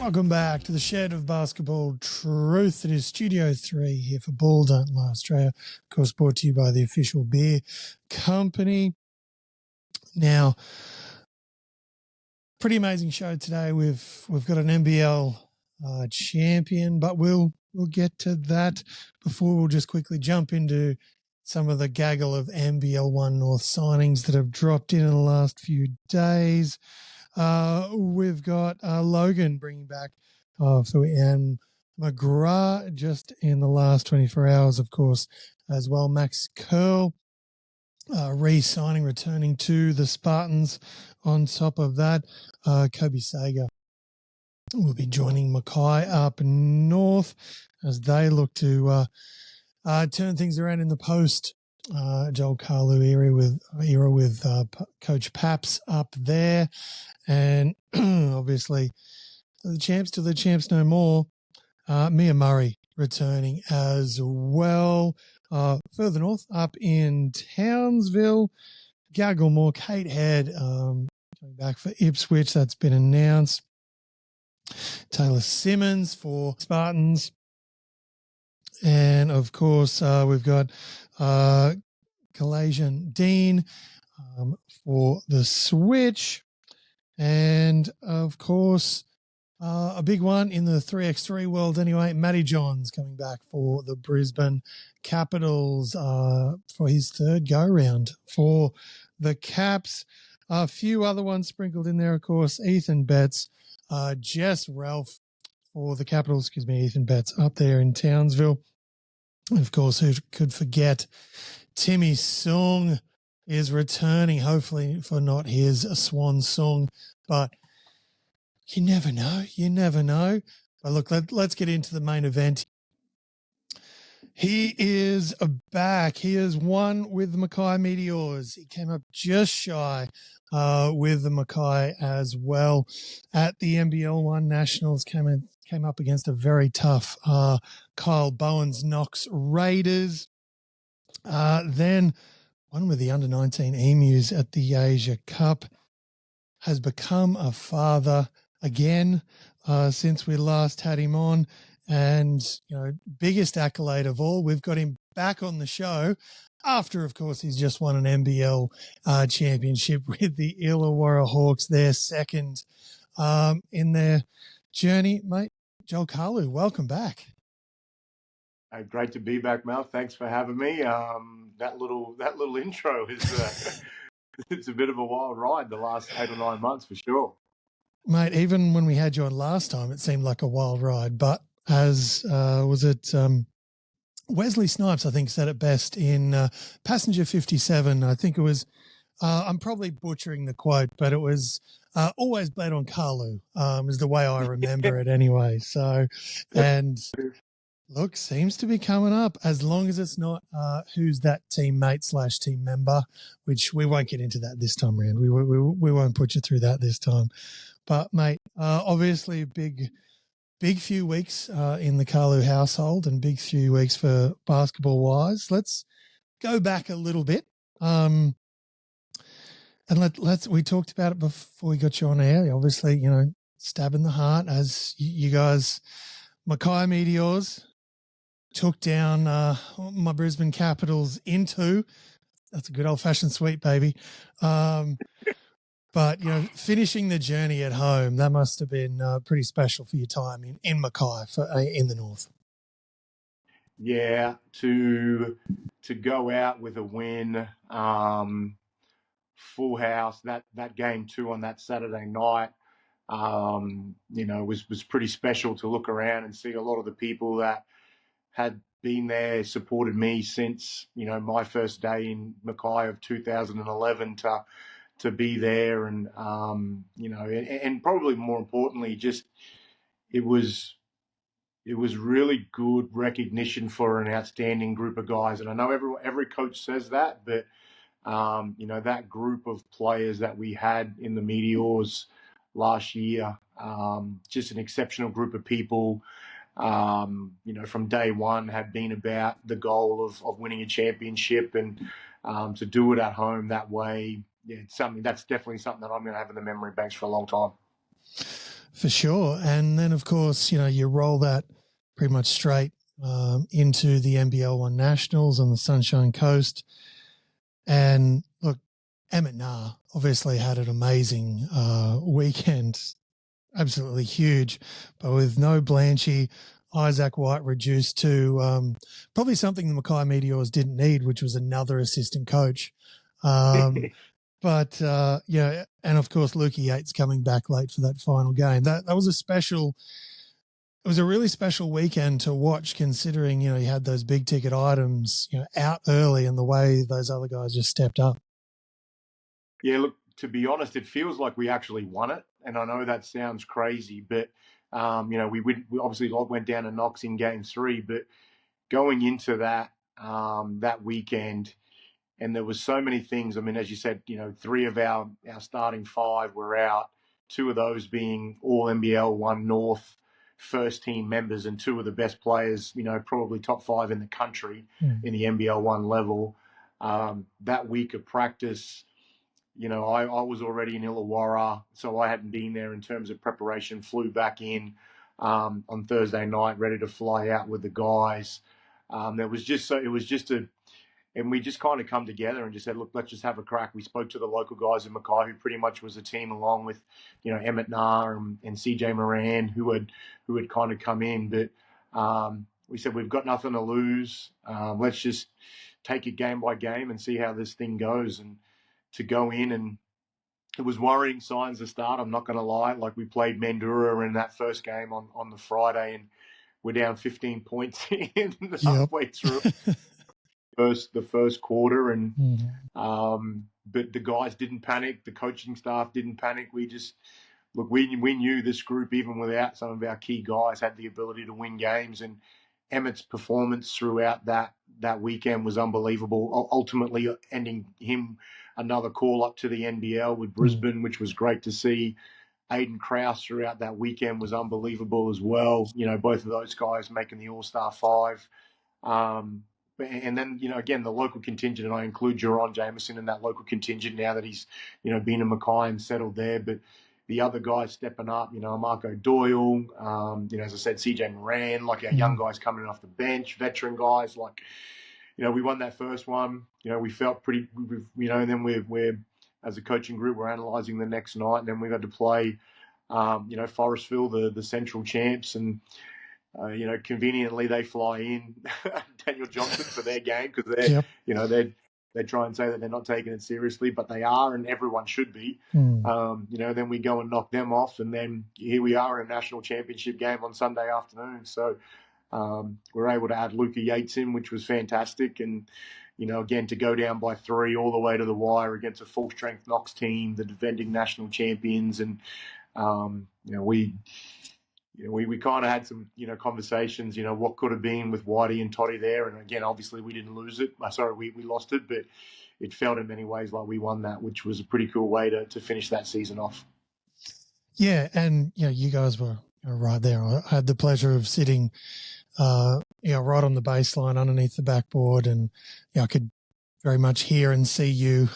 Welcome back to the Shed of Basketball Truth. It is Studio 3 here for Ball Don't Lie Australia. Of course, brought to you by the official beer company. Now, pretty amazing show today. We've got an NBL champion, but we'll get to that. Before, we'll just quickly jump into some of the gaggle of NBL1 North signings that have dropped in the last few days. We've got Logan bringing back for Ian McGrath just in the last 24 hours, of course, as well. Max Curl re-signing, returning to the Spartans. On top of that, Kobe Sager will be joining Mackay up north as they look to turn things around in the post Joel Khalu era with Coach Paps up there. And obviously the champs to the champs no more. Mia Murray returning as well. Further north, up in Townsville, Gagglemore, Kate Head coming back for Ipswich. That's been announced. Taylor Simmons for Spartans. And, of course, we've got Galatian Dean for the Switch. And, of course, a big one in the 3x3 world anyway, Matty Johns coming back for the Brisbane Capitals for his third go-round for the Caps. A few other ones sprinkled in there, of course, Ethan Betts, Jess Ralph for the Capitals, Ethan Betts up there in Townsville. And, of course, who could forget Timmy Sung is returning, hopefully for not his swan song, but you never know. You never know. But look, let's get into the main event. He is back. He has won with the Mackay Meteors. He came up just shy with the Mackay as well at the NBL1 Nationals. Came up against a very tough Kyle Bowen's Knox Raiders. Then one with the under-19 Emus at the Asia Cup. Has become a father again since we last had him on. And, biggest accolade of all, we've got him back on the show after, of course, he's just won an NBL championship with the Illawarra Hawks, their second in their journey. Mate, Joel Khalu, welcome back. Great to be back, Mel. Thanks for having me. That little intro is it's a bit of a wild ride the last 8 or 9 months for sure. Mate, even when we had you on last time, it seemed like a wild ride. But as Wesley Snipes, I think, said it best in Passenger 57. I think it was, I'm probably butchering the quote, but it was always bled on Khalu is the way I remember it anyway. So, and look, seems to be coming up as long as it's not who's that teammate / team member, which we won't get into that this time around. We won't put you through that this time. But, mate, obviously big few weeks in the Khalu household and big few weeks for basketball-wise. Let's go back a little bit. And we talked about it before we got you on air. Obviously, stab in the heart as you guys, Mackay Meteors, took down my Brisbane Capitals into. That's a good old-fashioned sweep, baby. But, finishing the journey at home, that must have been pretty special for your time in Mackay in the north. Yeah, to go out with a win, full house, that game 2 on that Saturday night, was pretty special to look around and see a lot of the people that had been there, supported me since, my first day in Mackay of 2011 to be there. And, and probably more importantly, just it was really good recognition for an outstanding group of guys. And I know every coach says that, but, that group of players that we had in the Meteors last year, just an exceptional group of people, from day one had been about the goal of winning a championship, and to do it at home that way, it's definitely something that I'm going to have in the memory banks for a long time. For sure. And then, of course, you roll that pretty much straight into the NBL1 Nationals on the Sunshine Coast. And look, Emmett Nah obviously had an amazing weekend, absolutely huge, but with no Blanchy, Isaac White reduced to probably something the Mackay Meteors didn't need, which was another assistant coach. But, and of course, Lukey Yates coming back late for that final game. That was it was a really special weekend to watch, considering, you had those big ticket items, out early, and the way those other guys just stepped up. Yeah, look, to be honest, it feels like we actually won it. And I know that sounds crazy, but, we obviously went down to Knox in game 3, but going into that weekend, and there was so many things. I mean, as you said, 3 of our starting 5 were out, 2 of those being all NBL1 North first team members and 2 of the best players, probably top 5 in the country in the NBL1 level. That week of practice, I was already in Illawarra, so I hadn't been there in terms of preparation, flew back in on Thursday night, ready to fly out with the guys. And we just kind of come together and just said, look, let's just have a crack. We spoke to the local guys in Mackay, who pretty much was a team, along with, Emmett Nah and CJ Moran, who had kind of come in. But we said, we've got nothing to lose. Let's just take it game by game and see how this thing goes. And to go in, and it was worrying signs to start, I'm not going to lie. Like, we played Mandurah in that first game on the Friday, and we're down 15 points in halfway through. The first quarter, and but the guys didn't panic, the coaching staff didn't panic. We just we knew this group, even without some of our key guys, had the ability to win games. And Emmett's performance throughout that weekend was unbelievable, ultimately ending him another call up to the NBL with Brisbane, which was great to see. Aiden Krause throughout that weekend was unbelievable as well. Both of those guys making the All-Star 5. And then, again, the local contingent, and I include Jerron Jameson in that local contingent now that he's, been in Mackay and settled there. But the other guys stepping up, Marco Doyle, as I said, CJ Moran, like our young guys coming off the bench, veteran guys, like, we won that first one. We felt pretty, and then we're as a coaching group, we're analysing the next night, and then we had to play, Forestville, the Central Champs, and conveniently they fly in Daniel Johnson for their game, because they try and say that they're not taking it seriously, but they are, and everyone should be. Then we go and knock them off, and then here we are in a national championship game on Sunday afternoon. So we're able to add Luka Yates in, which was fantastic, and again, to go down by 3 all the way to the wire against a full strength Knox team, the defending national champions, and we kind of had some, conversations, what could have been with Whitey and Toddy there. And again, obviously we didn't lose it. We lost it, but it felt in many ways like we won that, which was a pretty cool way to finish that season off. Yeah. And, you guys were right there. I had the pleasure of sitting, right on the baseline underneath the backboard, and I could very much hear and see you,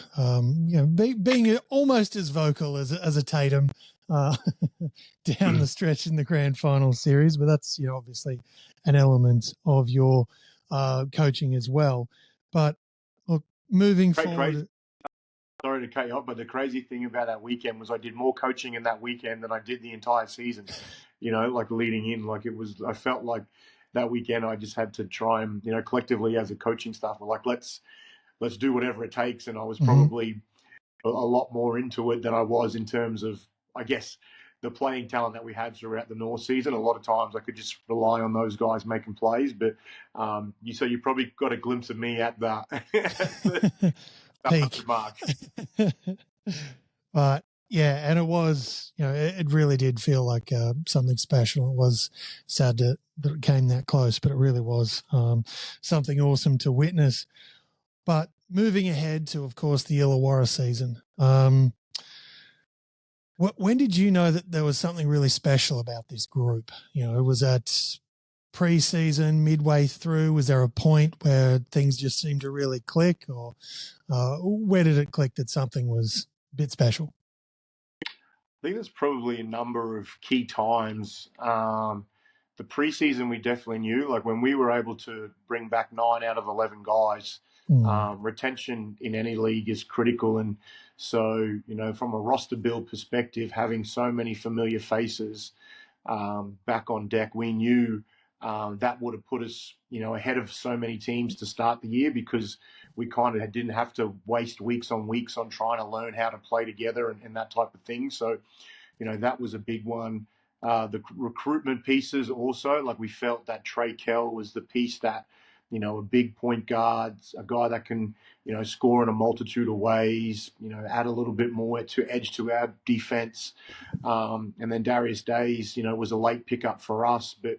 being almost as vocal as a Tatum, down the stretch in the grand final series. But that's, obviously an element of your coaching as well. But look, moving forward. Sorry to cut you off, but the crazy thing about that weekend was I did more coaching in that weekend than I did the entire season, like leading in. Like, I felt like that weekend I just had to try and, collectively as a coaching staff, we're like, let's do whatever it takes. And I was probably a lot more into it than I was in terms of, I guess, the playing talent that we had throughout the North season. A lot of times I could just rely on those guys making plays. But you probably got a glimpse of me at the peak mark. But yeah, and it was, it really did feel like something special. It was sad that it came that close, but it really was something awesome to witness. But moving ahead to, of course, the Illawarra season, when did you know that there was something really special about this group? Was that pre-season, midway through? Was there a point where things just seemed to really click, or where did it click that something was a bit special? think there's probably a number of key times. The preseason, we definitely knew, like when we were able to bring back 9 out of 11 guys, retention in any league is critical. And so, from a roster build perspective, having so many familiar faces back on deck, we knew that would have put us, ahead of so many teams to start the year, because we kind of didn't have to waste weeks on trying to learn how to play together and that type of thing. So, that was a big one. The recruitment pieces also, like we felt that Trey Kell was the piece that, a big point guard, a guy that can, score in a multitude of ways, add a little bit more to edge to our defense. And then Darius Days, was a late pickup for us, but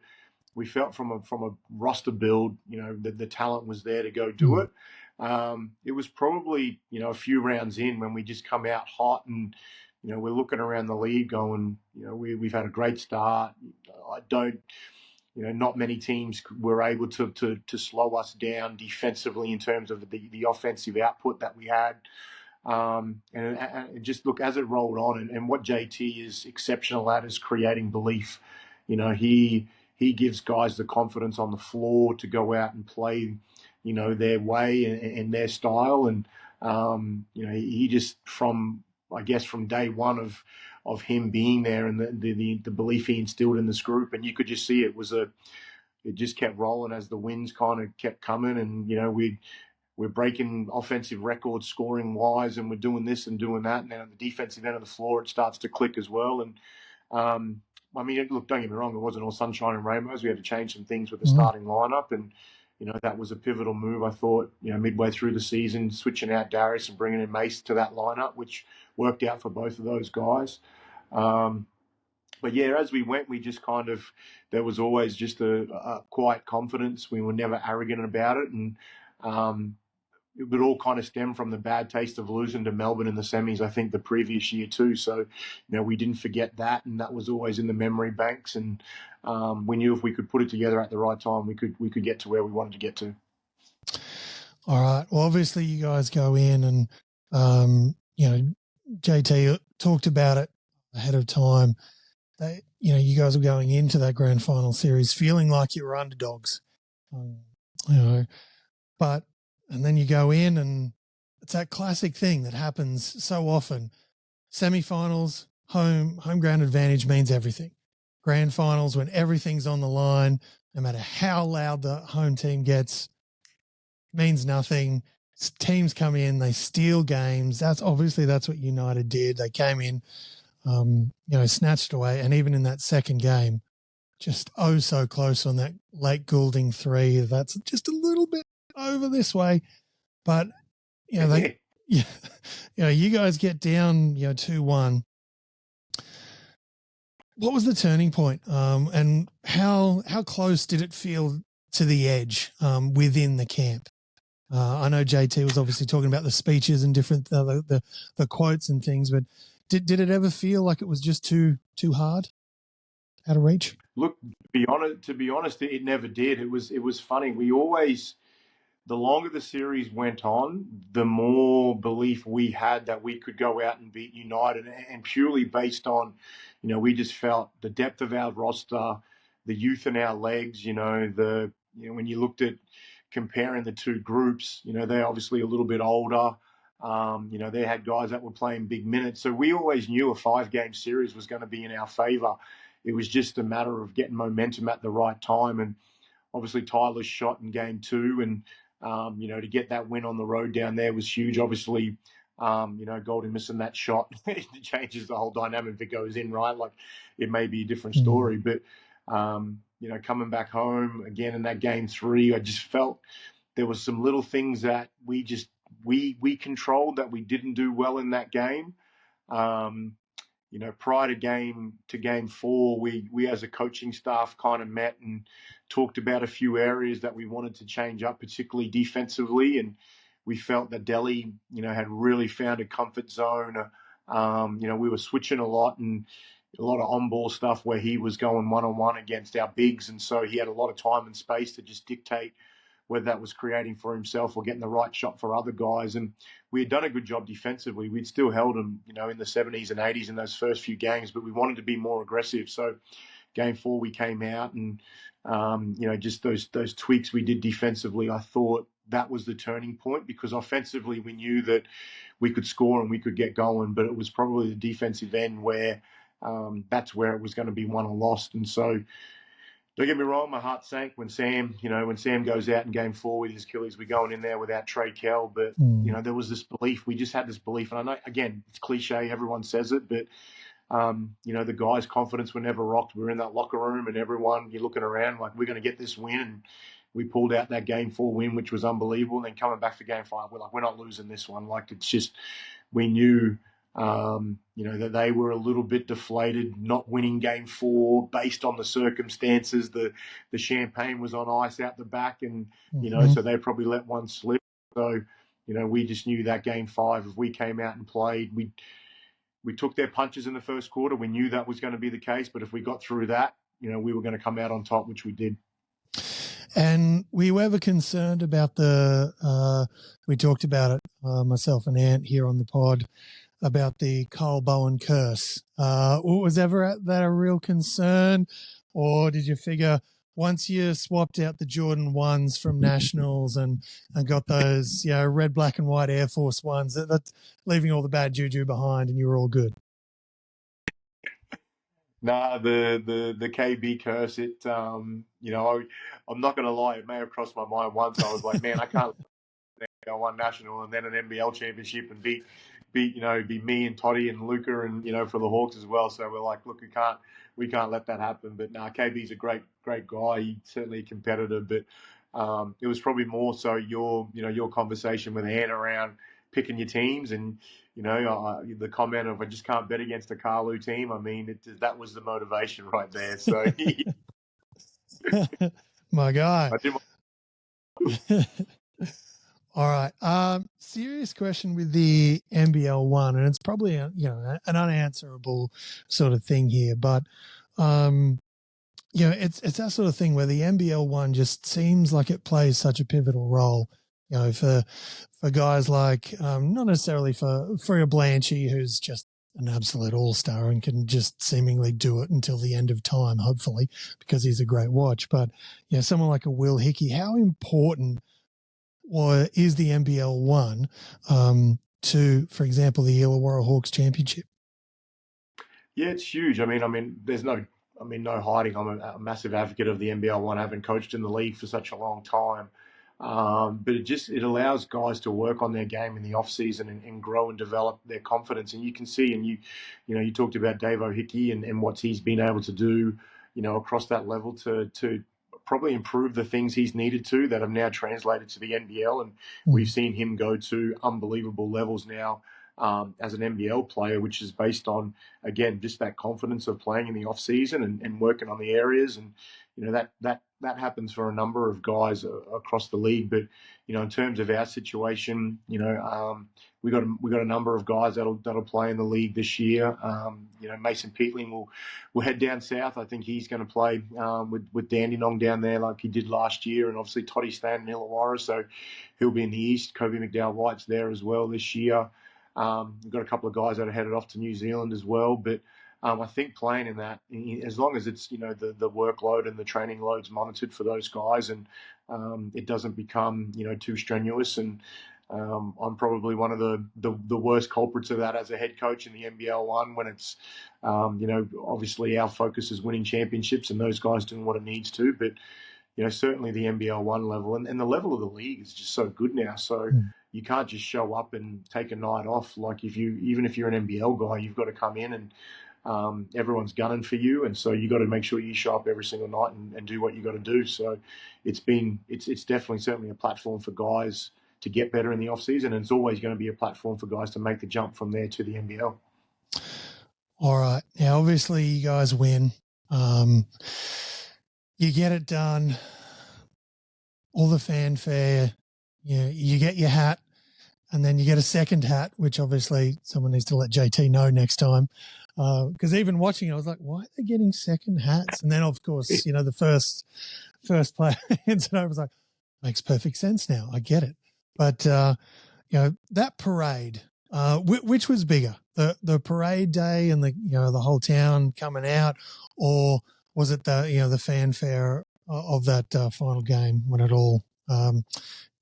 we felt from a roster build, the talent was there to go do it. It was probably, a few rounds in when we just come out hot and, we're looking around the league going, we've had a great start. Not many teams were able to slow us down defensively in terms of the offensive output that we had. And just look, as it rolled on, and what JT is exceptional at is creating belief. He gives guys the confidence on the floor to go out and play, their way and their style. And, he just from day one of him being there and the belief he instilled in this group, and you could just see it just kept rolling as the wins kind of kept coming. And, we're breaking offensive records scoring wise, and we're doing this and doing that. And then on the defensive end of the floor, it starts to click as well. And, look, don't get me wrong, it wasn't all sunshine and rainbows. We had to change some things with the starting lineup, and, that was a pivotal move, I thought, midway through the season, switching out Darius and bringing in Mace to that lineup, which worked out for both of those guys. But yeah, as we went, we just there was always just a quiet confidence. We were never arrogant about it. And, it would all kind of stem from the bad taste of losing to Melbourne in the semis, I think, the previous year too. So, we didn't forget that, and that was always in the memory banks. And we knew if we could put it together at the right time, we could get to where we wanted to get to. All right. Well, obviously you guys go in and, JT talked about it ahead of time. That, you guys were going into that grand final series feeling like you were underdogs, but. And then you go in and it's that classic thing that happens so often. Semi-finals, home ground advantage means everything. Grand finals, when everything's on the line, no matter how loud the home team gets, means nothing. Teams come in, they steal games. That's what United did. They came in, snatched away. And even in that second game, just so close on that late Goulding three. That's just a little bit over this way, but you guys get down 2-1. What was the turning point, and how close did it feel to the edge within the camp? I know JT was obviously talking about the speeches and different the quotes and things, but did it ever feel like it was just too hard, out of reach? Look, to be honest, it never did. It was funny. We always, the longer the series went on, the more belief we had that we could go out and beat United, and purely based on, we just felt the depth of our roster, the youth in our legs, when you looked at comparing the two groups, they're obviously a little bit older. They had guys that were playing big minutes. So we always knew a 5-game series was going to be in our favor. It was just a matter of getting momentum at the right time. And obviously Tyler's shot in game 2, and to get that win on the road down there was huge. Obviously, Golding missing that shot, it changes the whole dynamic if it goes in, right? Like, it may be a different story. But, coming back home again in that game 3, I just felt there was some little things that we controlled that we didn't do well in that game. Prior to game 4, we as a coaching staff kind of met and talked about a few areas that we wanted to change up, particularly defensively. And we felt that Delhi, had really found a comfort zone. We were switching a lot, and a lot of on-ball stuff where he was going one-on-one against our bigs. And so he had a lot of time and space to just dictate whether that was creating for himself or getting the right shot for other guys. And we had done a good job defensively. We'd still held them, in the 70s and 80s in those first few games, but we wanted to be more aggressive. So game 4, we came out and, just those tweaks we did defensively, I thought that was the turning point, because offensively we knew that we could score and we could get going, but it was probably the defensive end where that's where it was going to be won or lost. And so, don't get me wrong, my heart sank when Sam goes out in game 4 with his Achilles. We're going in there without Trey Kell, but there was this belief. We just had this belief, and I know again it's cliche, everyone says it, but the guys' confidence were never rocked. We were in that locker room, and everyone, you're looking around like, we're going to get this win, and we pulled out that game 4 win, which was unbelievable. And then coming back for game 5, we're like, we're not losing this one. Like, it's just, we knew, that they were a little bit deflated, not winning game 4 based on the circumstances. The champagne was on ice out the back, and, so they probably let one slip. So, we just knew that game 5, if we came out and played, we took their punches in the first quarter. We knew that was going to be the case, but if we got through that, we were going to come out on top, which we did. And were you ever concerned about we talked about it, myself and Ant here on the pod, about the Carl Bowen curse? Was ever that a real concern, or did you figure once you swapped out the Jordan 1s from Nationals and got those, red, black and white Air Force 1s, that's leaving all the bad juju behind and you were all good? Nah, the KB curse, I'm not going to lie, it may have crossed my mind once. I was like, man, I can't NBL1 National and then an NBL Championship and beat be me and Toddy and Luca and, for the Hawks as well. So we're like, look, we can't let that happen. But no, KB's a great guy. He's certainly a competitor, but it was probably more so your conversation with Anne around picking your teams and, the comment of, I just can't bet against a Khalu team. I mean, that was the motivation right there. So my guy. All right. Serious question with the NBL1, and it's probably an unanswerable sort of thing here, but it's that sort of thing where the NBL1 just seems like it plays such a pivotal role. For guys like not necessarily for Freo Blanchy, who's just an absolute all-star and can just seemingly do it until the end of time, hopefully, because he's a great watch. But someone like a Will Hickey, how important is the NBL1 to, for example, the Illawarra Hawks Championship? Yeah, it's huge. I mean, there's no hiding. I'm a massive advocate of the NBL1, having coached in the league for such a long time. But it allows guys to work on their game in the off season and grow and develop their confidence. And you can see, and you talked about Dave O'Hickey and what he's been able to do, across that level to probably improve the things he's needed to that have now translated to the NBL. And we've seen him go to unbelievable levels now as an NBL player, which is based on, again, just that confidence of playing in the off season and working on the areas. And, that happens for a number of guys across the league. But, in terms of our situation, we got a number of guys that'll play in the league this year. Mason Peatling will head down south. I think he's going to play with Dandenong down there like he did last year. And obviously Toddy's staying in Illawarra, so he'll be in the east. Kobe McDowell-White's there as well this year. We've got a couple of guys that are headed off to New Zealand as well. But I think playing in that, as long as it's, the workload and the training load's monitored for those guys and it doesn't become, too strenuous. And I'm probably one of the worst culprits of that as a head coach in the NBL1 when it's, obviously our focus is winning championships and those guys doing what it needs to. But, certainly the NBL1 level and the level of the league is just so good now. So you can't just show up and take a night off. Like even if you're an NBL guy, you've got to come in and everyone's gunning for you, and so you got to make sure you show up every single night and do what you got to do. So it's definitely certainly a platform for guys to get better in the off season, and it's always going to be a platform for guys to make the jump from there to the NBL. All right, now obviously you guys win, you get it done, all the fanfare, you get your hat. And then you get a second hat, which obviously someone needs to let JT know next time. Because even watching, I was like, why are they getting second hats? And then, of course, the first player hands it over. I was like, Makes perfect sense now. I get it. But, that parade, which was bigger, the parade day and the whole town coming out, or was it the fanfare of that final game when it all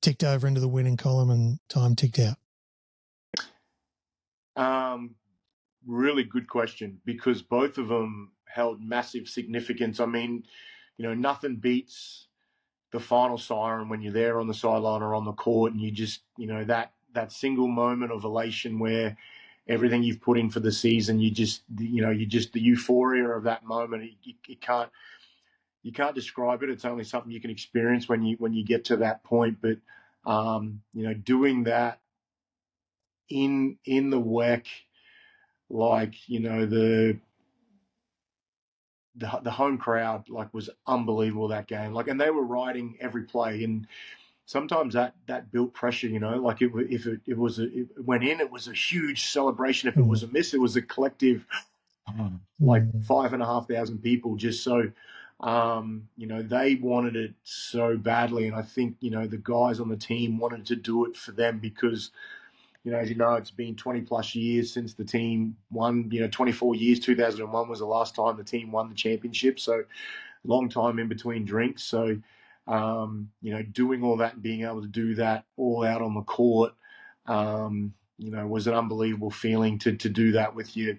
ticked over into the winning column and time ticked out? Really good question, because both of them held massive significance. I mean, nothing beats the final siren when you're there on the sideline or on the court, and you just, that single moment of elation where everything you've put in for the season, the euphoria of that moment, you can't describe it. It's only something you can experience when you get to that point. But doing that in the WEC, like, the home crowd, like, was unbelievable that game. Like, and they were riding every play, and sometimes that built pressure. Like, if it went in, it was a huge celebration. If it was a miss, it was a collective, like 5,500 people. Just so, they wanted it so badly, and I think the guys on the team wanted to do it for them because. As you know, it's been 20 plus years since the team won, 24 years. 2001 was the last time the team won the championship. So long time in between drinks. So, doing all that and being able to do that all out on the court, was an unbelievable feeling to do that with your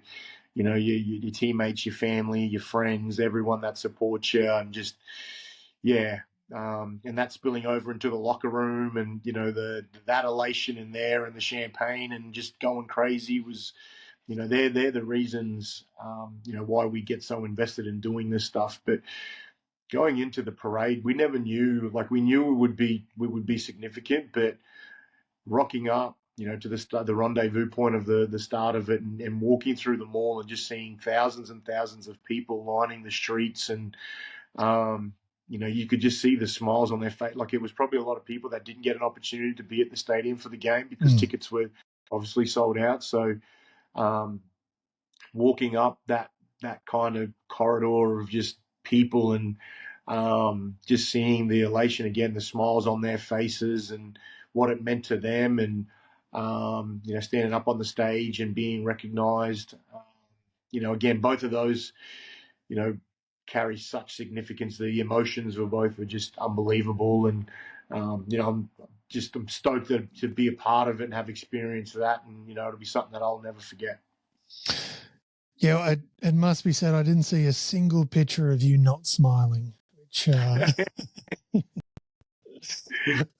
teammates, your family, your friends, everyone that supports you, and just, yeah. And that spilling over into the locker room, and that elation in there, and the champagne, and just going crazy was, they're the reasons, why we get so invested in doing this stuff. But going into the parade, we never knew. Like, we knew we would be significant, but rocking up, to the rendezvous point of the start of it, and walking through the mall and just seeing thousands and thousands of people lining the streets, and you could just see the smiles on their face. Like, it was probably a lot of people that didn't get an opportunity to be at the stadium for the game because tickets were obviously sold out. So, walking up that kind of corridor of just people, and just seeing the elation again, the smiles on their faces, and what it meant to them, and standing up on the stage and being recognised. Again, both of those, carry such significance. The emotions were just unbelievable, and I'm stoked to be a part of it and have experienced that, and it'll be something that I'll never forget. Yeah, it must be said, I didn't see a single picture of you not smiling, which,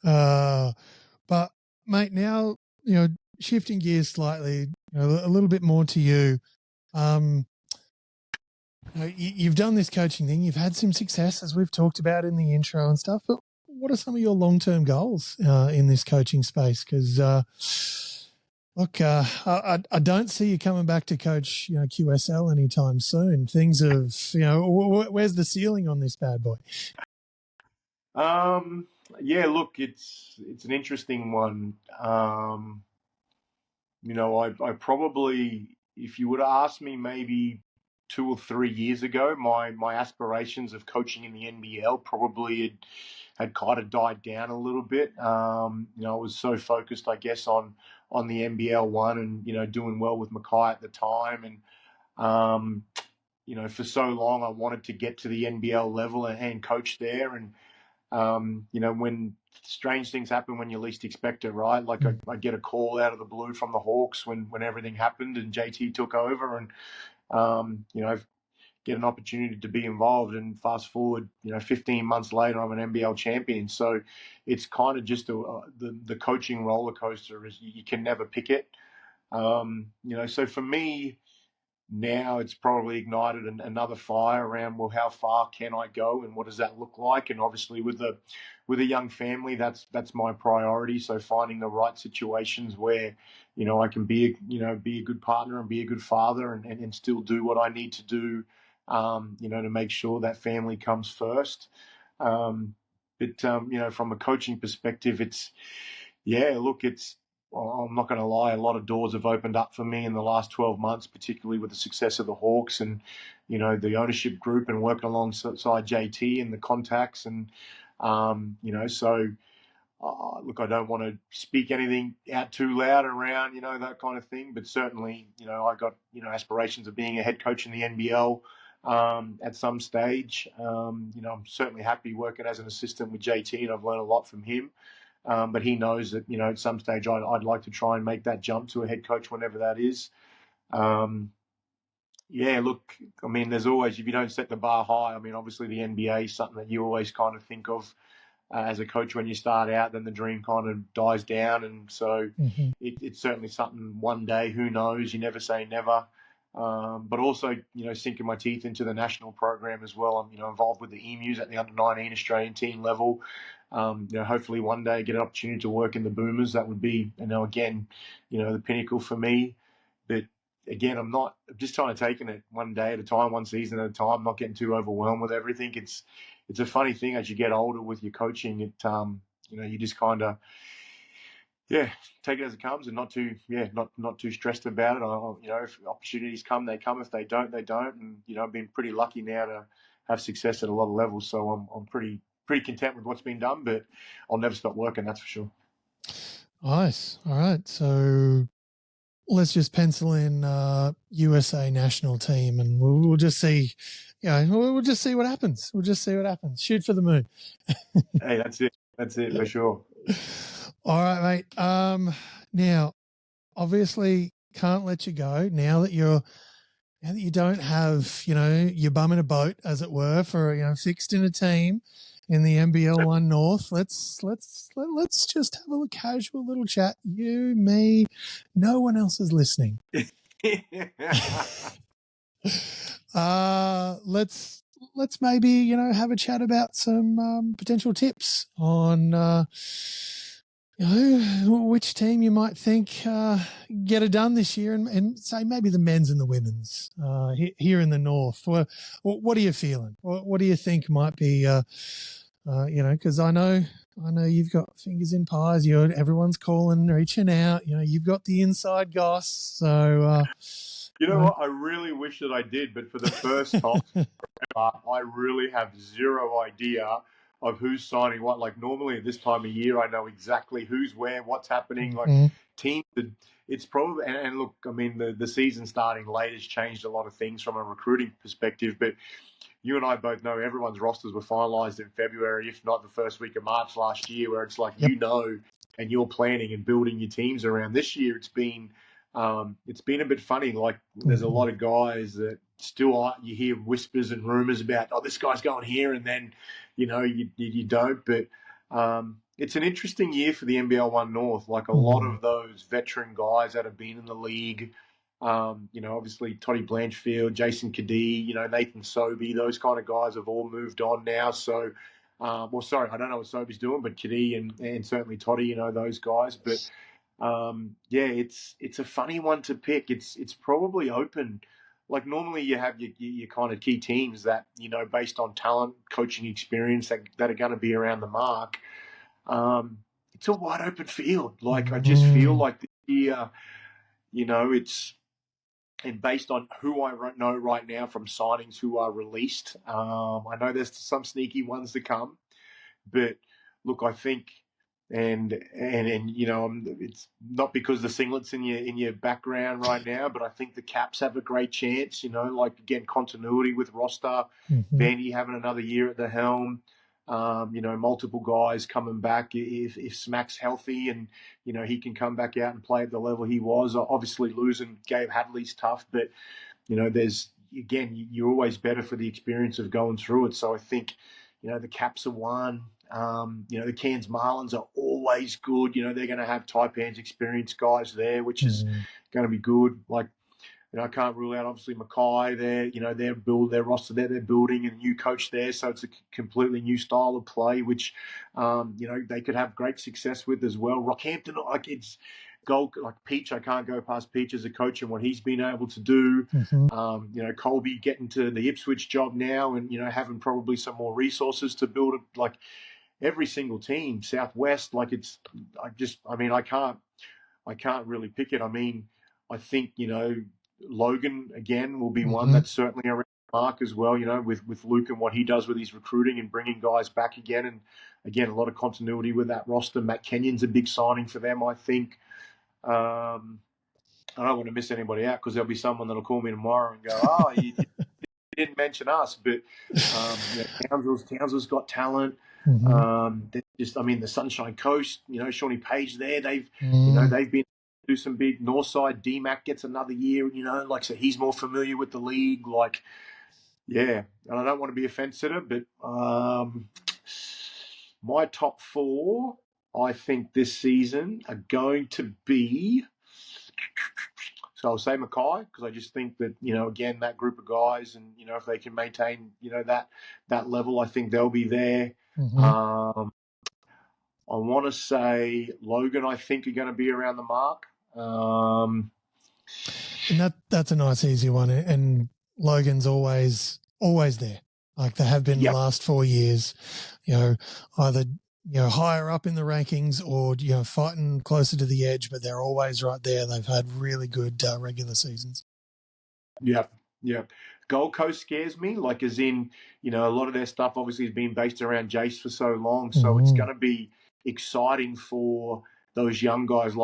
but mate, now, shifting gears slightly, a little bit more to you. You've done this coaching thing. You've had some success, as we've talked about in the intro and stuff. But what are some of your long-term goals in this coaching space? Because, look, I don't see you coming back to coach, QSL anytime soon. Things have, where's the ceiling on this bad boy? Yeah, look, it's an interesting one. I probably, if you would have asked me maybe 2 or 3 years ago, my aspirations of coaching in the NBL probably had kind of died down a little bit. I was so focused, I guess, on the NBL1 and, doing well with Mackay at the time. And, for so long, I wanted to get to the NBL level and coach there. And, when strange things happen when you least expect it, right? Like, I get a call out of the blue from the Hawks when everything happened and JT took over, and, get an opportunity to be involved. And fast forward, 15 months later, I'm an NBL champion. So it's kind of just the coaching roller coaster. Is you can never pick it. So for me, now it's probably ignited another fire around, well, how far can I go and what does that look like? And obviously with a young family, that's my priority. So finding the right situations where, I can be a good partner and be a good father, and still do what I need to do, to make sure that family comes first. But from a coaching perspective, I'm not going to lie, a lot of doors have opened up for me in the last 12 months, particularly with the success of the Hawks and, the ownership group, and working alongside JT and the contacts. And, so look, I don't want to speak anything out too loud around, that kind of thing. But certainly, I got, aspirations of being a head coach in the NBL at some stage. I'm certainly happy working as an assistant with JT, and I've learned a lot from him. But he knows that, at some stage I'd like to try and make that jump to a head coach whenever that is. Yeah, look, I mean, there's always, if you don't set the bar high, I mean, obviously the NBA is something that you always kind of think of as a coach when you start out, then the dream kind of dies down. And so it's certainly something one day, who knows, you never say never. But also, sinking my teeth into the national program as well. I'm, involved with the Emus at the under-19 Australian team level. Hopefully one day get an opportunity to work in the Boomers. That would be, again, the pinnacle for me. But again, I'm just trying to take it one day at a time, one season at a time, not getting too overwhelmed with everything. It's a funny thing as you get older with your coaching. You just kind of, take it as it comes, and not too stressed about it. If opportunities come, they come. If they don't, they don't. And I've been pretty lucky now to have success at a lot of levels. So I'm pretty content with what's been done. But I'll never stop working, that's for sure. Nice. All right. So let's just pencil in USA national team, and we'll just see. We'll just see what happens. Shoot for the moon. Hey, that's it. That's it for sure. All right, mate. Now, obviously, can't let you go now that you don't have your bum in a boat, as it were, for fixed in a team in the NBL1 North. Let's just have a casual little chat. You, me, no one else is listening. Let's maybe have a chat about some potential tips on which team you might think get it done this year, and say maybe the men's and the women's here in the North. What are you feeling? What do you think might be because I know you've got fingers in pies. Everyone's calling, reaching out. You've got the inside goss. So what? I really wish that I did, but for the first time, I really have zero idea of who's signing what. Like normally at this time of year, I know exactly who's where, what's happening. Like teams, it's probably and look, I mean the season starting late has changed a lot of things from a recruiting perspective, but you and I both know everyone's rosters were finalised in February, if not the first week of March last year, where it's like, and you're planning and building your teams around. This year, it's been a bit funny. Like there's a lot of guys that still are, you hear whispers and rumours about, this guy's going here, and then, you don't. But it's an interesting year for the NBL1 North. Like a lot of those veteran guys that have been in the league, obviously Toddy Blanchfield, Jason Kadee, Nathan Sobey, those kind of guys have all moved on now. So, I don't know what Sobey's doing, but Kadee and certainly Toddy, those guys. But it's a funny one to pick. It's probably open. Like normally you have your kind of key teams that, based on talent, coaching experience that are going to be around the mark. It's a wide open field. Like I just feel like this year, and based on who I know right now from signings who are released, I know there's some sneaky ones to come, but look, I think, and it's not because the singlets in your background right now, but I think the Caps have a great chance. Like again, continuity with roster, Vandy having another year at the helm. Multiple guys coming back if Smack's healthy and, he can come back out and play at the level he was. Obviously losing Gabe Hadley's tough, but, you're always better for the experience of going through it. So I think, the Caps are one. The Cairns Marlins are always good. They're going to have Taipan's experienced guys there, which is going to be good. Like, I can't rule out, obviously, Mackay there. Their roster there, they're building a new coach there. So it's a completely new style of play, which, they could have great success with as well. Rockhampton, it's gold, like Peach. I can't go past Peach as a coach and what he's been able to do. Colby getting to the Ipswich job now and, having probably some more resources to build it. Like every single team, Southwest, like I can't really pick it. I mean, I think, Logan, again, will be one that's certainly around mark as well, with Luke and what he does with his recruiting and bringing guys back again. And again, a lot of continuity with that roster. Matt Kenyon's a big signing for them, I think. I don't want to miss anybody out because there'll be someone that'll call me tomorrow and go, "Oh, you didn't mention us." But Townsville's got talent. The Sunshine Coast, Shawnee Page there. They've been do some big Northside. DMAC gets another year. So he's more familiar with the league. And I don't want to be a fence sitter, but my top four, I think this season are going to be. So I'll say Mackay because I just think that, again, that group of guys and, if they can maintain, that level, I think they'll be there. I want to say Logan, I think, are going to be around the mark. And that's a nice, easy one. And Logan's always there. Like they have been the last 4 years, either higher up in the rankings or, fighting closer to the edge, but they're always right there. They've had really good regular seasons. Yeah. Gold Coast scares me, as in, a lot of their stuff obviously has been based around Jace for so long. So it's going to be exciting for those young guys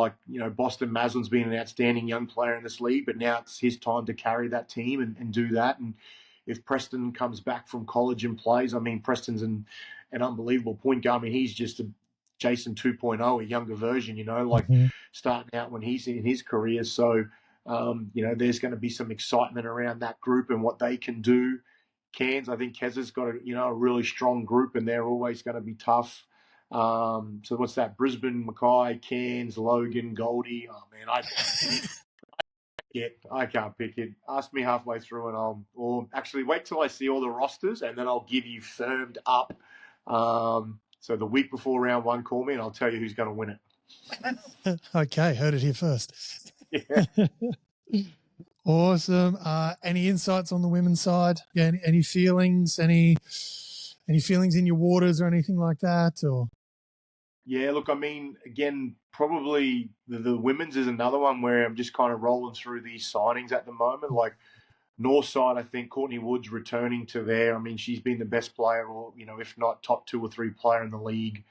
Boston Maslin's been an outstanding young player in this league, but now it's his time to carry that team and do that. And if Preston comes back from college and plays, Preston's an unbelievable point guard. He's just a Jason 2.0, a younger version, starting out when he's in his career. So, there's going to be some excitement around that group and what they can do. Cairns, I think Kez has got a really strong group and they're always going to be tough. So what's that? Brisbane, Mackay, Cairns, Logan, Goldie. Oh, man, I can't pick it. Ask me halfway through or actually wait till I see all the rosters and then I'll give you firmed up. So the week before round one, call me and I'll tell you who's going to win it. Okay, heard it here first. Yeah. Awesome. Any insights on the women's side? Yeah, any feelings? Any feelings in your waters or anything like that? Or yeah, look, again, probably the women's is another one where I'm just kind of rolling through these signings at the moment. Northside, I think Courtney Wood's returning to there. She's been the best player, or if not top 2 or 3 player in the league.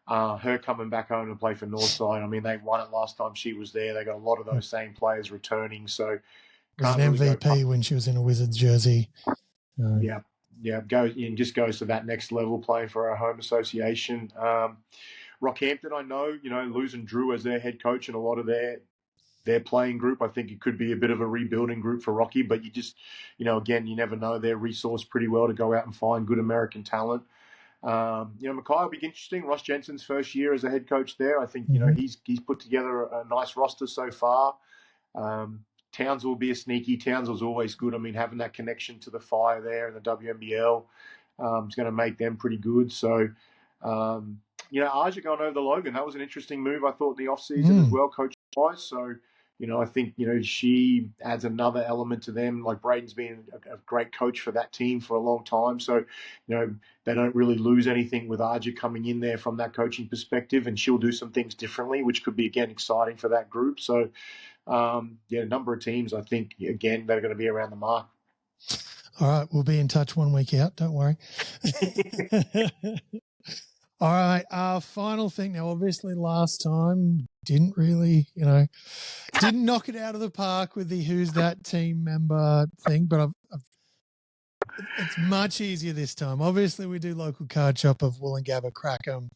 Her coming back home to play for Northside. They won it last time she was there. They got a lot of those same players returning. So was an MVP when she was in a Wizards jersey. Yeah, just goes to that next level, playing for our home association. Rockhampton, I know, losing Drew as their head coach and a lot of their playing group. I think it could be a bit of a rebuilding group for Rocky, but you just, again, you never know. They're resourced pretty well to go out and find good American talent. Mackay will be interesting. Ross Jensen's first year as a head coach there. I think, he's put together a nice roster so far. Townsville will be a sneaky. Townsville's always good. Having that connection to the Fire there in the WNBL is going to make them pretty good. So, Aja going over the Logan, that was an interesting move, I thought, in the offseason as well, coach-wise. So, I think, she adds another element to them. Braden's been a great coach for that team for a long time. So, they don't really lose anything with Aja coming in there from that coaching perspective, and she'll do some things differently, which could be, again, exciting for that group. So, a number of teams, I think, again, that are going to be around the mark. All right, we'll be in touch 1 week out. Don't worry. All right, our final thing. Now, obviously, last time didn't really, didn't knock it out of the park with the who's that team member thing, but it's much easier this time. Obviously, we do local card shop of Woolloongabba, Crackem.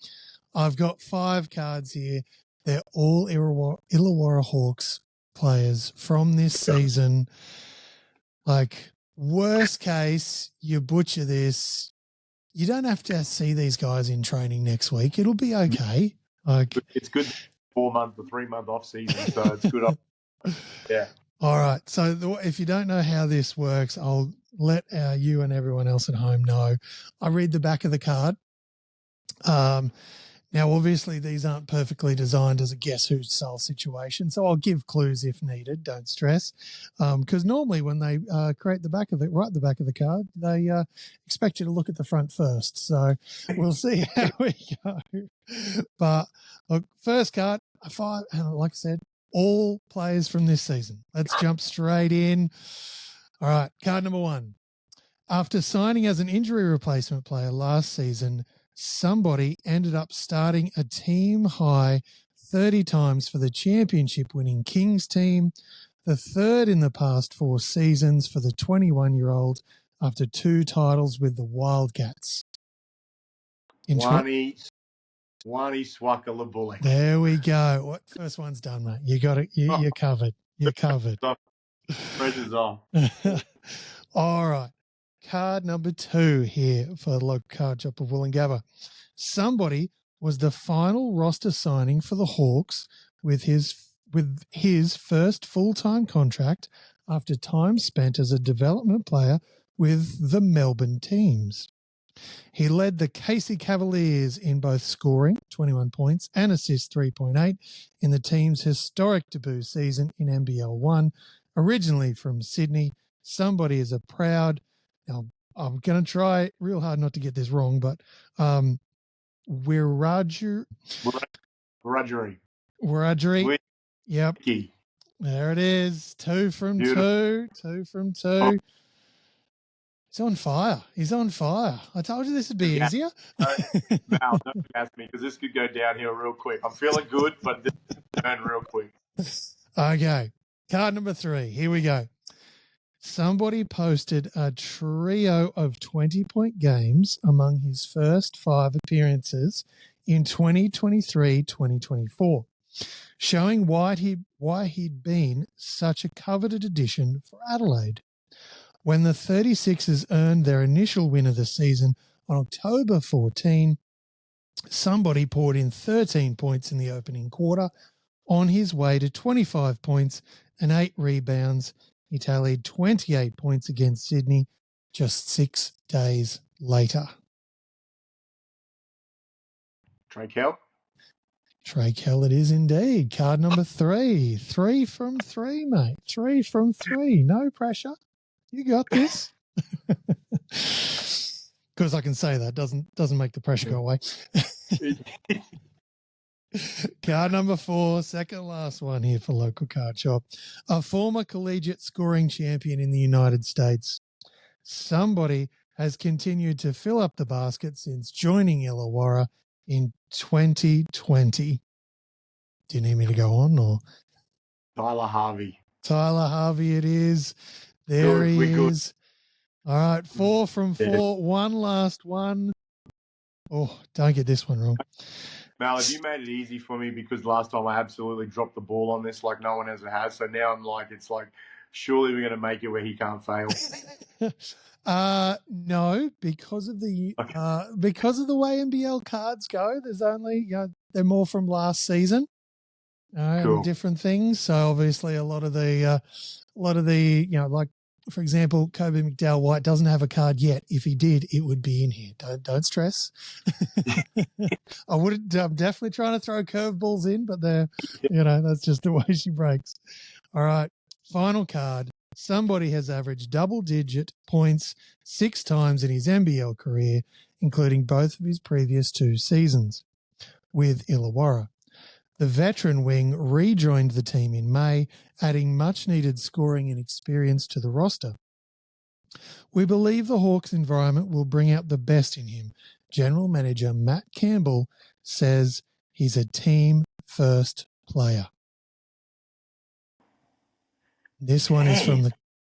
I've got 5 cards here. They're all Illawarra Hawks players from this season. Worst case, you butcher this. You don't have to see these guys in training next week. It'll be okay. It's good 4-month or 3-month off season, so it's good. Yeah. All right. So if you don't know how this works, I'll let you and everyone else at home know. I read the back of the card. Now, obviously, these aren't perfectly designed as a guess who style situation, so I'll give clues if needed. Don't stress, because normally when they write the back of the card, they expect you to look at the front first. So we'll see how we go. But look, first card, 5, like I said, all players from this season. Let's jump straight in. All right, card number 1. After signing as an injury replacement player last season, somebody ended up starting a team high 30 times for the championship-winning Kings team, the third in the past 4 seasons for the 21-year-old after 2 titles with the Wildcats. Wani Swaka. There we go. What first one's done, mate? You got it. You're covered. You're covered. Pressure's on. All right. Card number 2 here for the local card shop of Woolloongabba. Somebody was the final roster signing for the Hawks with his first full-time contract after time spent as a development player with the Melbourne teams. He led the Casey Cavaliers in both scoring, 21 points, and assists, 3.8, in the team's historic debut season in NBL1. Originally from Sydney, somebody is a proud... Now, I'm going to try real hard not to get this wrong, but Wiradjuri. Yep. There it is. 2 from 2. 2 from 2. He's on fire. He's on fire. I told you this would be easier. Mal, don't ask me because this could go downhill real quick. I'm feeling good, but this could turn real quick. Okay. Card number 3. Here we go. Somebody posted a trio of 20-point games among his first 5 appearances in 2023-2024, showing why he'd been such a coveted addition for Adelaide. When the 36ers earned their initial win of the season on October 14, somebody poured in 13 points in the opening quarter on his way to 25 points and 8 rebounds. He tallied 28 points against Sydney just 6 days later. Trey Kell it is indeed. Card number 3. 3 from 3, mate. 3 from 3. No pressure. You got this. Because I can say that doesn't make the pressure go away. Card number 4, second last one here for local card shop. A former collegiate scoring champion in the United States. Somebody has continued to fill up the basket since joining Illawarra in 2020. Do you need me to go on or? Tyler Harvey it is. There he is. All right, 4 from 4. One last one. Oh, don't get this one wrong. Mal, have you made it easy for me because last time I absolutely dropped the ball on this like no one ever has. So now I'm like, it's like, surely we're going to make it where he can't fail. No, because of the way NBL cards go, there's only, they're more from last season. Cool. And different things. So obviously a lot of the, like, for example, Kobe McDowell-White doesn't have a card yet. If he did, it would be in here. Don't stress. I'm definitely trying to throw curveballs in, but that's just the way she breaks. All right, final card. Somebody has averaged double-digit points 6 times in his NBL career, including both of his previous 2 seasons with Illawarra. The veteran wing rejoined the team in May, adding much-needed scoring and experience to the roster. We believe the Hawks environment will bring out the best in him. General Manager Matt Campbell says he's a team-first player. This one is from the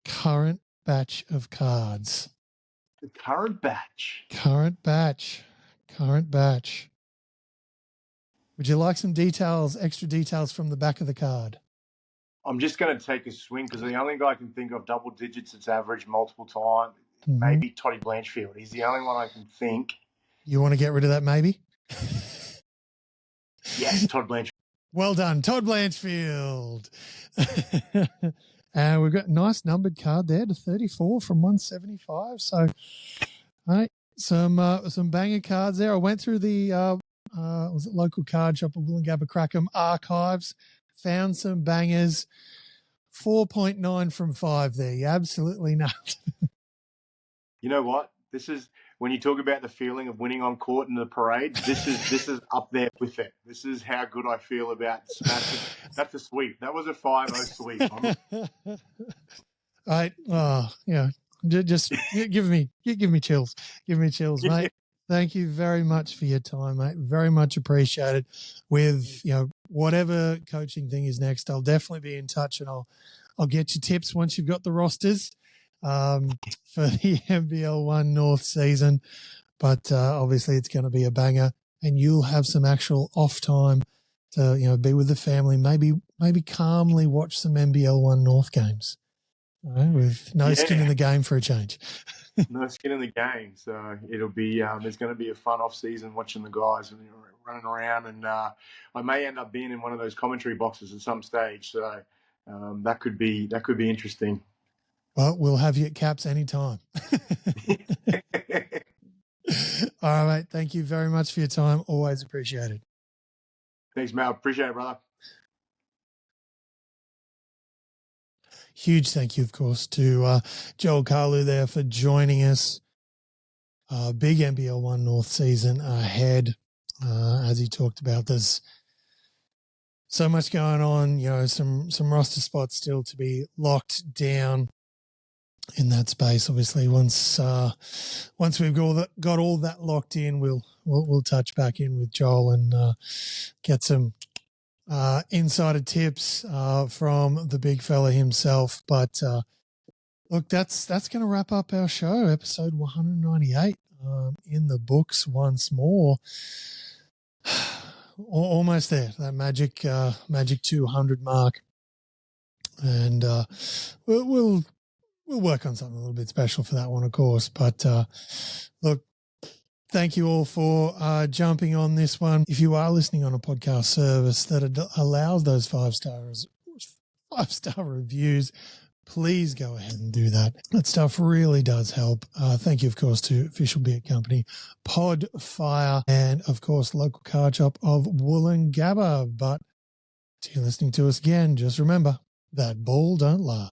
current batch of cards. The current batch? Current batch. Would you like some details, extra details from the back of the card? I'm just going to take a swing because the only guy I can think of double digits that's averaged multiple times, maybe Toddy Blanchfield. He's the only one I can think. You want to get rid of that maybe? Yes, Todd Blanchfield. Well done, Todd Blanchfield. And we've got a nice numbered card there to 34 from 175. So, all right, some banger cards there. I went through the was it local card shop of Woolloongabba Crackem archives, found some bangers. 4.9 from 5 there. You absolutely nailed it. You know what? This is when you talk about the feeling of winning on court in the parade. This is up there with it. This is how good I feel about smashing. That's a sweep. That was a 5-0 sweep. Right. Oh, yeah. Just give me chills. Give me chills, mate. Thank you very much for your time, mate. Very much appreciated. With whatever coaching thing is next, I'll definitely be in touch, and I'll get you tips once you've got the rosters for the NBL1 North season. But obviously, it's going to be a banger, and you'll have some actual off time to be with the family. Maybe calmly watch some NBL1 North games, with no skin in the game for a change. No skin in the game, so it'll be it's going to be a fun off season watching the guys running around, and I may end up being in one of those commentary boxes at some stage. So that could be interesting. Well, we'll have you at Caps anytime. All right, mate. Thank you very much for your time. Always appreciated. Thanks, Mal. Appreciate it, brother. Huge thank you, of course, to Joel Khalu there for joining us. Big NBL1 North season ahead. As he talked about, there's so much going on, some roster spots still to be locked down in that space. Obviously, once we've got all that locked in, we'll touch back in with Joel and get some insider tips from the big fella himself. But look, that's going to wrap up our show, episode 198, in the books once more. Almost there, that magic 200 mark, and we'll work on something a little bit special for that one, of course. But look, thank you all for jumping on this one. If you are listening on a podcast service that allows those 5-star reviews, please go ahead and do that. That stuff really does help. Thank you, of course, to official beer company Podfire, and of course local car shop of Woolloongabba. But to you listening to us again, just remember that ball don't lie.